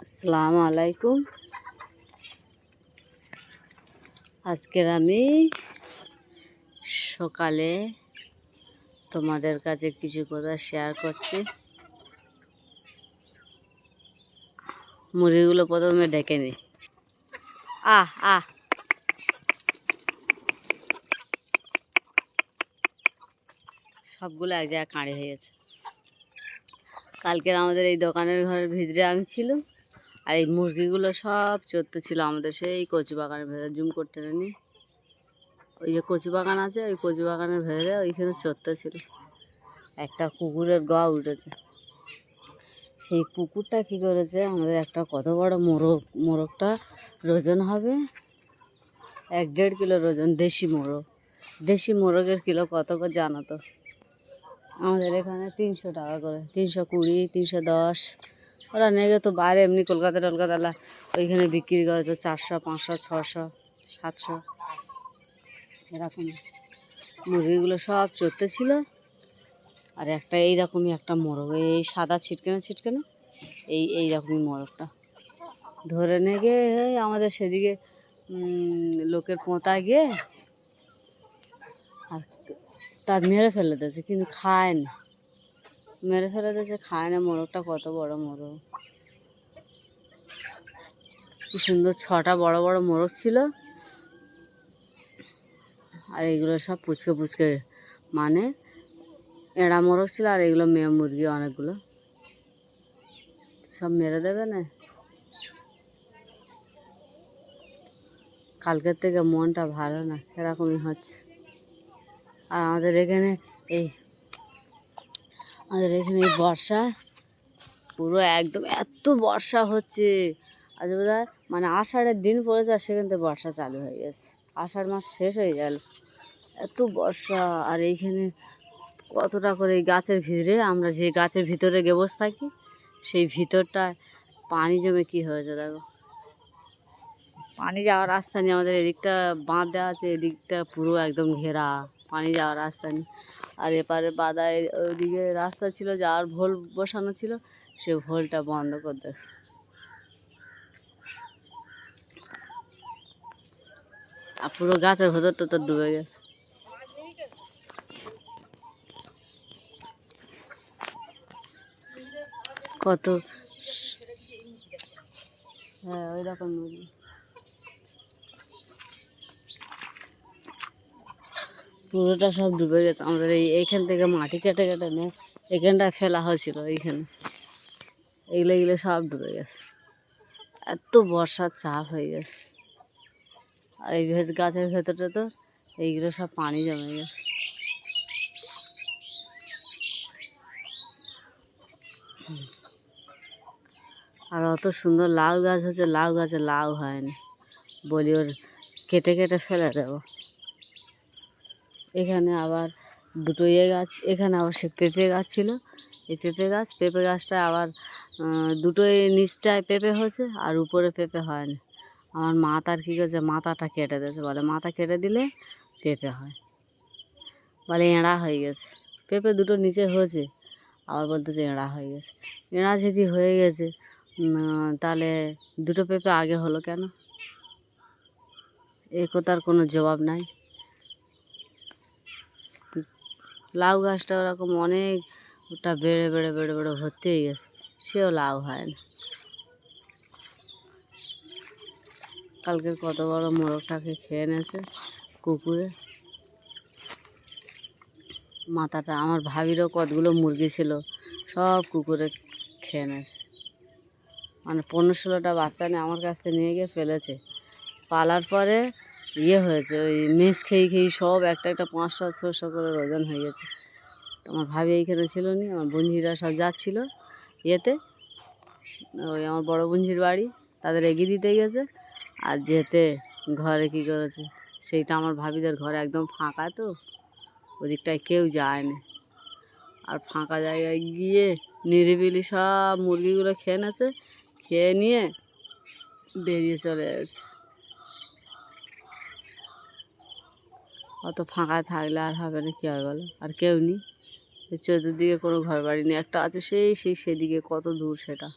আসসালামু আলাইকুম। আজকের আমি সকালে তোমাদের কাছে কিছু কথা শেয়ার করছি। মুরগিগুলো প্রথমে ডেকে নিই। আহ আহ সবগুলো এক জায়গায় কাঁড়ি হয়ে গেছে। কালকের আমাদের এই দোকানের ঘরের ভিতরে আমি ছিল, আর এই মুরগিগুলো সব চড়তে ছিল আমাদের সেই কচু বাগানের ভেতরে। জুম করতে নেই, ওই যে কচু বাগান আছে, ওই কচু বাগানের ভেতরে ওইখানে চড়তে ছিল। একটা কুকুরের গা উঠেছে। সেই কুকুরটা কী করেছে, আমাদের একটা কত বড় মোরগটা ওজন হবে 1-1.5 কিলো ওজন। দেশি মোরগের কিলো কত করে জানো তো? আমাদের এখানে 300 টাকা করে, 320, 310। ওরা নেগে তো বাইরে এমনি কলকাতা ওইখানে বিক্রি করে তো 400, 500, 600, 700 এরকম। মুরগিগুলো সব চড়তে ছিল। আর একটা এইরকমই একটা মোরগ, এই সাদা ছিটকেনে এইরকমই মোরগটা ধরে নিয়ে গিয়ে আমাদের সেদিকে লোকের পোঁতায় গিয়ে আর তার মেরে ফেলে দিয়েছে, কিন্তু খায় না। মেরে ফেলে দিয়েছে, খায় না। মোরগটা কত বড় মোরগ, কি সুন্দর 6টা বড় বড় মোরগ ছিল। আর এইগুলো সব পুচকে মানে এঁড়া মোরগ ছিল, আর এগুলো মেয়ে মুরগি অনেকগুলো। সব মেরে দেবে না। কালকের থেকে মনটা ভালো না, এরকমই হচ্ছে। আর আমাদের এখানে এই বর্ষা পুরো একদম এত বর্ষা হচ্ছে। আজ বোধহয় মানে আষাঢ়ের দিন পড়েছে, আর সেখান থেকে বর্ষা চালু হয়ে গেছে। আষাঢ় মাস শেষ হয়ে গেল, এত বর্ষা। আর এইখানে কতটা করে এই গাছের ভিতরে, আমরা যে গাছের ভিতরে গিয়ে বসে থাকি, সেই ভিতরটায় পানি জমে কী হয়েছে দেখো। পানি যাওয়ার রাস্তা নেই। আমাদের এদিকটা বাঁধ দেওয়া আছে, এদিকটা পুরো একদম ঘেরা, পানি যাওয়ার রাস্তা নেই। আর এপারে বাদায় ওইদিকে রাস্তা ছিল, যার ভোল বসানো ছিল, সে ভোলটা বন্ধ করে দেয়। আর পুরো গাছের ভেতরটা তো ডুবে গেছে। কত, হ্যাঁ ওই রকম পুরোটা সব ডুবে গেছে। আমাদের এইখান থেকে মাটি কেটে নিয়ে এখানটায় ফেলা হয়েছিল, এইখানে এগুলো সব ডুবে গেছে। এত বর্ষার চাপ হয়ে গেছে। আর এই গাছের ভেতরটা তো এইগুলো সব পানি জমে গেছে। আর অত সুন্দর লাউ গাছ হচ্ছে, লাউ গাছে লাউ হয়নি। বলি ওর কেটে ফেলে দেব। এখানে আবার দুটো গাছ, এখানে আবার সে পেঁপে গাছ ছিল। এই পেঁপে গাছটা আবার দুটোই নিচটায় পেঁপে হয়েছে, আর উপরে পেঁপে হয়নি। আমার মা তার কী করেছে, মাথাটা কেটে দিয়েছে। বলে মাথা কেটে দিলে পেঁপে হয়, বলে এঁড়া হয়ে গেছে। পেঁপে দুটো নিচে হয়েছে, আবার বলতেছে এঁড়া হয়ে গেছে। এঁড়া যদি হয়ে গেছে, তাহলে দুটো পেঁপে আগে হলো কেন? এ কথার কোনো জবাব নাই। লাউ গাছটা ওরকম অনেকটা বেড়ে ভর্তি হয়ে গেছে, সেও লাউ হয় না। কালকের কত বড় মোরগটাকে খেয়ে নিয়েছে কুকুরে। মাথাটা, আমার ভাবিরও কতগুলো মুরগি ছিল, সব কুকুরে খেয়ে নিয়েছে। মানে 15-16টা বাচ্চা নিয়ে আমার কাছ থেকে নিয়ে গিয়ে ফেলেছে। পালার পরে হয়েছে, ওই মেষ খেয়ে সব একটা 500-600 করে ওজন হয়ে গেছে। আমার ভাবি এইখানে ছিল না, আমার বোনঝিরা সব যাচ্ছিলো ওই আমার বড় বোনঝির বাড়ি, তাদের এগিয়ে দিতে গেছে। আর যেতে ঘরে কী করেছে, সেইটা আমার ভাবিদের ঘরে একদম ফাঁকা, তো ওদিকটায় কেউ যায় না। আর ফাঁকা জায়গায় গিয়ে নিরিবিলি সব মুরগিগুলো খেয়ে নিয়েছে, খেয়ে নিয়ে বেরিয়ে চলে গেছে। অত ফাঁকা থাকলে আর হবে না, কী হয় বলো? আর কেউ নেই, চতুর্দিকে কোনো ঘর বাড়ি নেই। একটা আছে সেদিকে, কত দূর সেটা,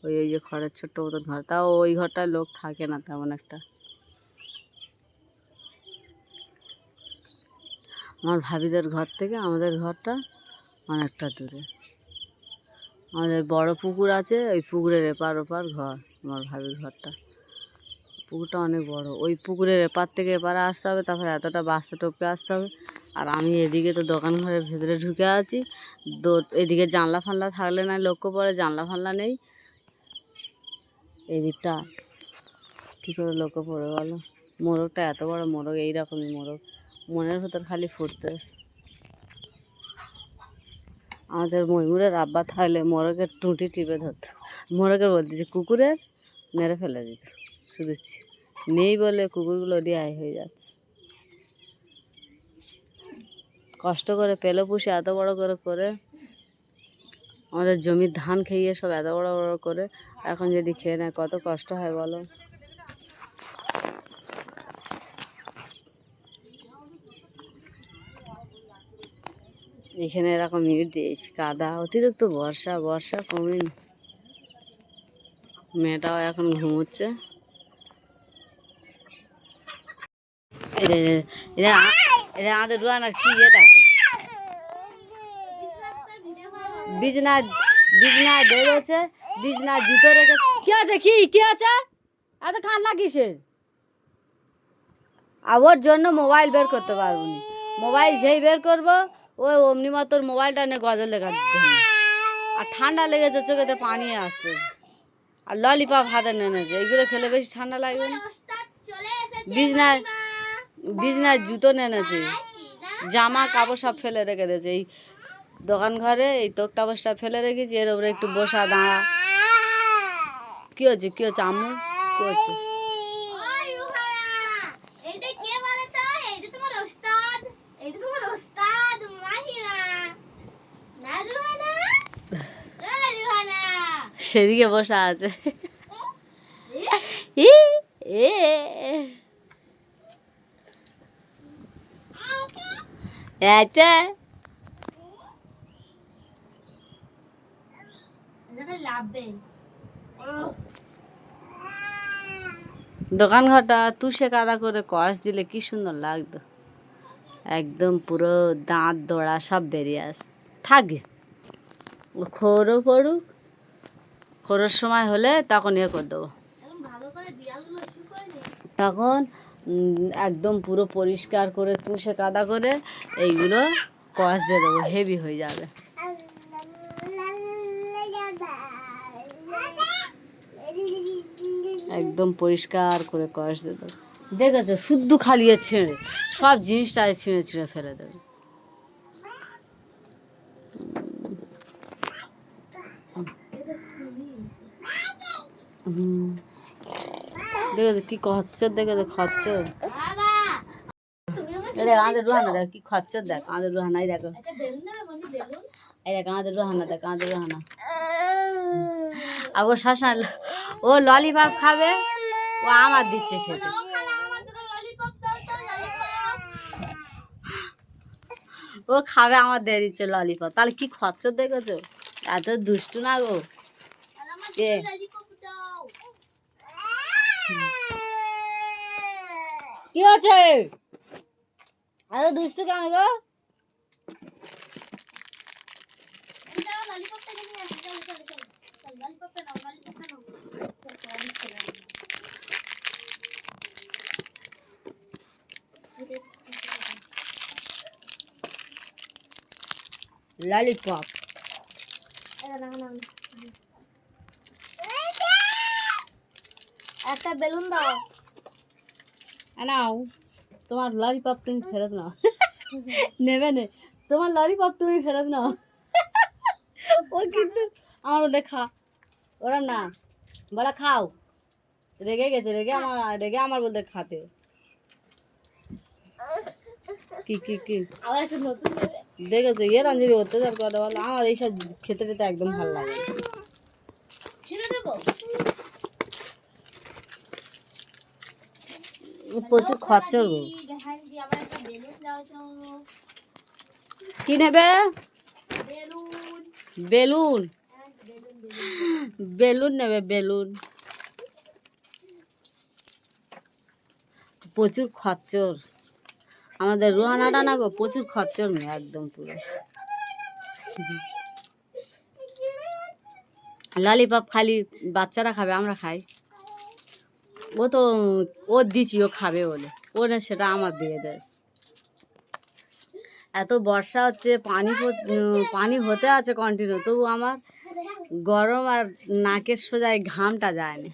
ওই ওই যে খড়ের ছোট্ট মতন ঘর, তাও ওই ঘরটায় লোক থাকে না তেমন একটা। আমার ভাবিদের ঘর থেকে আমাদের ঘরটা অনেকটা দূরে। আমাদের বড় পুকুর আছে, ওই পুকুরের এপার ওপার ঘর আমার ভাবির ঘরটা। পুকুরটা অনেক বড়, ওই পুকুরের এপার থেকে এপারে আসতে হবে, তারপরে এতটা বাসতে টপকে আসতে হবে। আর আমি এদিকে তো দোকান ঘরের ভেতরে ঢুকে আছি, এদিকে জানলা ফানলা থাকলে না লক্ষ্য পড়ে, জানলা ফানলা নেই এদিকটা, কী করে লক্ষ্য পড়ে বলো। মোরগটা এত বড় মোরগ, এইরকমই মোরগ, মনের ভেতর খালি ফুটতেছে। আমাদের ময়ূরের আব্বা থাকলে মোরগের টুঁটি টিপে ধরতো, মোরগের বলতেছে কুকুরের মেরে ফেলে দিত, শুধু নেই বলে কুকুরগুলো রেহাই হয়ে যাচ্ছে। কষ্ট করে পেলে পুষে এত বড় করে করে আমাদের জমির ধান খেয়ে সব এত বড় বড় করে, এখন যদি খেয়ে নেয় কত কষ্ট হয় বলো। এখানে এরকম ইট দিয়েছি, কাদা, অতিরিক্ত বর্ষা, বর্ষা কমেনি। মেয়েটাও এখন ঘুমোচ্ছে। এটা আমাদের রুয়ানার কি ইয়ে দেখো, বিছনা বিছনা বেরোচ্ছে, বিছনা জুতো রেখে। কি আছে, কি আছে এত কান্না কিসের? আর ওর জন্য মোবাইল বের করতে পারবো না, মোবাইল যেই বের করবো ও অমনি মতোর মোবাইলটা নিয়ে গজল লেখা দিতে। আর ঠান্ডা লেগেছে, চোখেতে পানি আসতে, আর ললিপপ হাতে নেমেছে, এইগুলো খেলে বেশি ঠান্ডা লাগবে না। বিছনায় বিছনায় জুতো নেমেছে, জামা কাপড় সব ফেলে রেখে দিয়েছে এই দোকান ঘরে, এই তোক্তা বসটা ফেলে রেখেছি, এর উপরে একটু বসা দাঁড়া। কি হচ্ছে, কি হচ্ছে আম্মু, কি হচ্ছে? সেদিকে বসা আছে। দোকান ঘরটা তুষে কাদা করে কষ দিলে কি সুন্দর লাগতো, একদম পুরো দাঁত দোড়া সব বেরিয়ে আস থাকে। খোরও পড়ুক, খোরের সময় হলে তখন ইয়ে করে দেবো, তখন একদম পুরো পরিষ্কার করে তুষে কাদা করে এইগুলো কষ দিয়ে দেবো, হেভি হয়ে যাবে। একদম পরিষ্কার করে কষ দিয়ে দেবো। দেখেছো শুদ্ধ খালিয়ে ছিঁড়ে সব জিনিসটাই ছিঁড়ে ছিঁড়ে ফেলে দেবে। দেখেছো কি খচ্চর, দেখেছো খচ্চর, আমাদের রোহানা দেখ কি খচ্চর, দেখ আমাদের রোহানাই, দেখো এই দেখ আমাদের রোহানা, দেখ আমাদের রোহানা। আর ও শাসন, ও ললিপপ খাবে, ও আমার দিচ্ছে খেতে। ও খাবে আমার দিয়ে দিচ্ছে ললিপপ, তাহলে কি খচ্চর দেখেছো, এত দুষ্টু না গো। কি হচ্ছে এত দুষ্টু কেন গো? ললিপপ একটা বেলুন দাও, নাও তোমার ললিপপ তুমি ফেরত নাও। নেবে নে তোমার ললিপপ তুমি ফেরত নাও। ও কিন্তু আমার দেখা ওরা না বলা খাও, রেগে গেছে, রেগে আমার বলতে খাতে। কি কি কি দেখেছো এর যদি অত্যাচার করে বলো, আমার এইসব খেতে খেতে একদম ভালো লাগে। প্রচুর খরচা গো। কি নেবে? বেলুন, বেলুন নেবে, বেলুন। প্রচুর খচ্চর আমাদের রুহানাটা না গো, প্রচুর খচ্চর মেয়ে একদম পুরো। ললিপপ খালি বাচ্চারা খাবে, আমরা খাই। ও তো ও দিচ্ছি ও খাবে বলে, ও না সেটা আমার দিয়ে দেয়। এত বর্ষা হচ্ছে, পানি হতে আছে কন্টিনিউ, তবু আমার গরম আর নাকের সোজায় ঘামটা যায়নি।